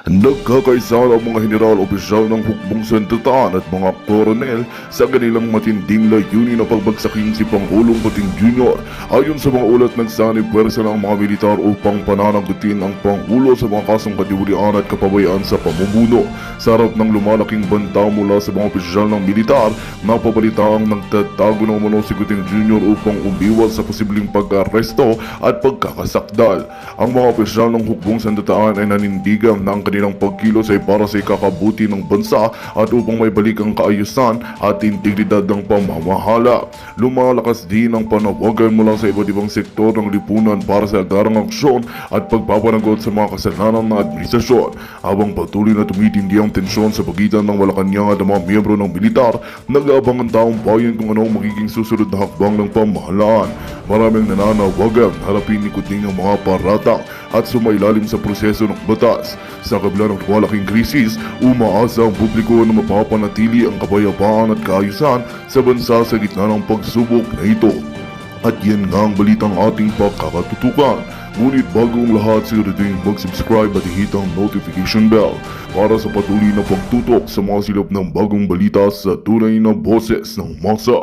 Nagkakaisa ang mga general opisyal ng hukbong sandataan at mga koronel sa kanilang matinding layunin na pagbagsakin si Pangulong Kuting Jr. Ayon sa mga ulat, nagsanib pwersa ng mga militar upang pananagutin ang Pangulo sa mga kasong katiwalian at kapabayaan sa pamumuno. Sa harap ng lumalaking banta mula sa mga opisyal ng militar, napabalitaang nagtatago ng umano si Kuting Jr. upang umiwas sa posibleng pag-aresto at pagkakasakdal. Ang mga opisyal ng hukbong sandataan ay nanindigan na ang kanilang pagkilos ay para sa ikakabuti ng bansa at upang may balik ang kaayusan at integridad ng pamamahala. Lumalakas din ang panawagan mula sa iba't ibang sektor ng lipunan para sa agarang aksyon at pagpapanagot sa mga kasalanan ng administrasyon. Habang patuloy na tumitindi ang tensyon sa pagitan ng Malacanang at mga miyembro ng militar, nag-aabang ang taong bayan kung ano ang magiging susunod na hakbang ng pamahalaan. Maraming nananawagan harapin ni Kuting ang mga paratang at sumailalim sa proseso ng batas. Sa kabila ng malaking krisis, umaasa ang publiko na mapapanatili ang kapayapaan at kaayusan sa bansa sa gitna ng pagsubok na ito. At yan nga ang balitang ating pagkakatutukan. Ngunit bago ang lahat, siguraduhin mag-subscribe at i-hit ang notification bell para sa patuloy na pagtutok sa mga silap ng bagong balita sa tunay na boses ng masa.